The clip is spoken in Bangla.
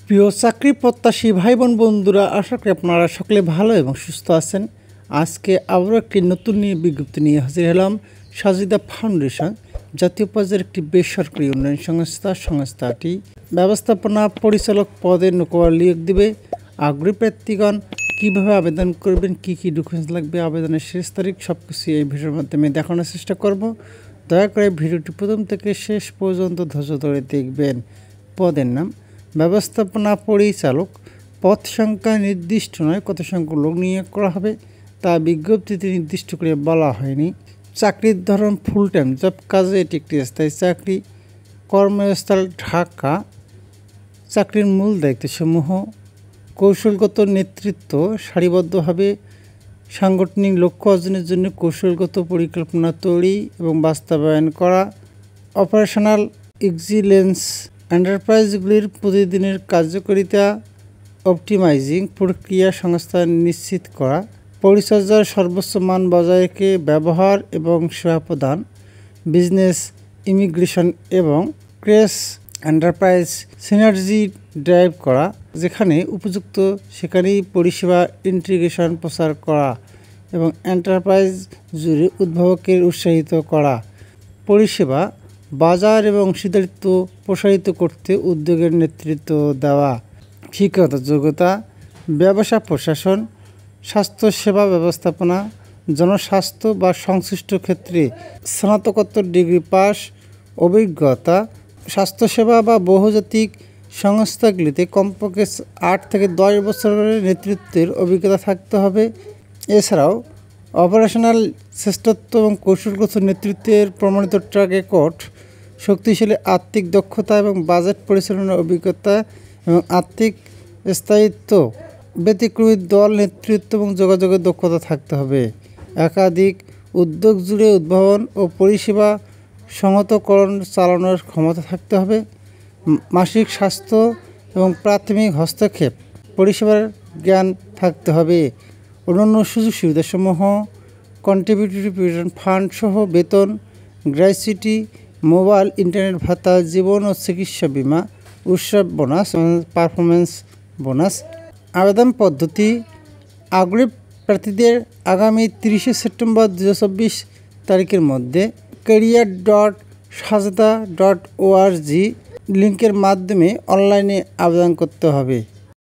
প্রিয় চাকরি প্রত্যাশী ভাই বোন বন্ধুরা, আশা করি আপনারা সকলে ভালো এবং সুস্থ আছেন। আজকে আবারও একটি নতুন বিজ্ঞপ্তি নিয়ে হাজির হলাম। সাজিদা ফাউন্ডেশন জাতীয় পর্যায়ের একটি বেসরকারি উন্নয়ন সংস্থাটি ব্যবস্থাপনা পরিচালক পদে নৌকরি নিয়োগ দেবে। আগ্রহী প্রার্থীগণ কীভাবে আবেদন করবেন, কী কী ডকুমেন্টস লাগবে, আবেদনের শেষ তারিখ, সব কিছু এই ভিডিওর মাধ্যমে দেখানোর চেষ্টা করব। দয়া করে ভিডিওটি প্রথম থেকে শেষ পর্যন্ত ধৈর্য ধরে দেখবেন। পদের নাম ব্যবস্থাপনা পরিচালক। পদ সংখ্যা নির্দিষ্ট নয়, কত সংখ্যক লোক নিয়োগ করা হবে তা বিজ্ঞপ্তিতে নির্দিষ্ট করে বলা হয়নি। চাকরির ধরন ফুল টাইম জব, কাজে এটি একটি স্থায়ী চাকরি। কর্মস্থল ঢাকা। চাকরির মূল দায়িত্বসমূহ: কৌশলগত নেতৃত্ব, সারিবদ্ধভাবে সাংগঠনিক লক্ষ্য অর্জনের জন্য কৌশলগত পরিকল্পনা তৈরি এবং বাস্তবায়ন করা। অপারেশনাল এক্সিলেন্স, এন্টারপ্রাইজগুলির প্রতিদিনের কার্যকারিতা অপটিমাইজিং, প্রক্রিয়া সংস্থা নিশ্চিত করা। পরিচর্যার সর্বোচ্চ মান বজায় রেখে ব্যবহার এবং সেবা প্রদান। বিজনেস ইমিগ্রেশন এবং ক্রস এন্টারপ্রাইজ সিনার্জি ড্রাইভ করা, যেখানে উপযুক্ত সেখানেই পরিষেবা ইন্টিগ্রেশন প্রচার করা এবং এন্টারপ্রাইজ জুড়ে উদ্ভাবকের উৎসাহিত করা। পরিষেবা বাজার এবং অংশীদারিত্ব প্রসারিত করতে উদ্যোগের নেতৃত্ব দেওয়া। শিক্ষাগত যোগ্যতা: ব্যবসা প্রশাসন, স্বাস্থ্যসেবা ব্যবস্থাপনা, জনস্বাস্থ্য বা সংশ্লিষ্ট ক্ষেত্রে স্নাতকোত্তর ডিগ্রি পাস। অভিজ্ঞতা: স্বাস্থ্যসেবা বা বহুজাতিক সংস্থাগুলিতে কমপক্ষে 8 থেকে 10 বছরের নেতৃত্বের অভিজ্ঞতা থাকতে হবে। এছাড়াও অপারেশনাল শ্রেষ্ঠত্ব এবং কৌশলগত নেতৃত্বের প্রমাণিত ট্র্যাক রেকর্ড, শক্তিশালী আর্থিক দক্ষতা এবং বাজেট পরিচালনার অভিজ্ঞতা এবং আর্থিক স্থায়িত্ব। ব্যতিক্রমী দল নেতৃত্ব এবং যোগাযোগের দক্ষতা থাকতে হবে। একাধিক উদ্যোগ জুড়ে উদ্ভাবন ও পরিষেবা সংহতকরণ চালানোর ক্ষমতা থাকতে হবে। মাসিক স্বাস্থ্য এবং প্রাথমিক হস্তক্ষেপ পরিষেবার জ্ঞান থাকতে হবে। অন্যান্য সুযোগ সুবিধাসমূহ: কন্ট্রিবিউটরি প্রভিডেন্ট ফান্ড সহ বেতন, গ্র্যাচুইটি, মোবাইল ইন্টারনেট ভাতা, জীবন ও চিকিৎসা বিমা, উৎসব বোনাস, পারফরমেন্স বোনাস। আবেদন পদ্ধতি: আগ্রহী প্রার্থীদের আগামী 30 সেপ্টেম্বর 2024 তারিখের মধ্যে career.sajida.org লিঙ্কের মাধ্যমে অনলাইনে আবেদন করতে হবে।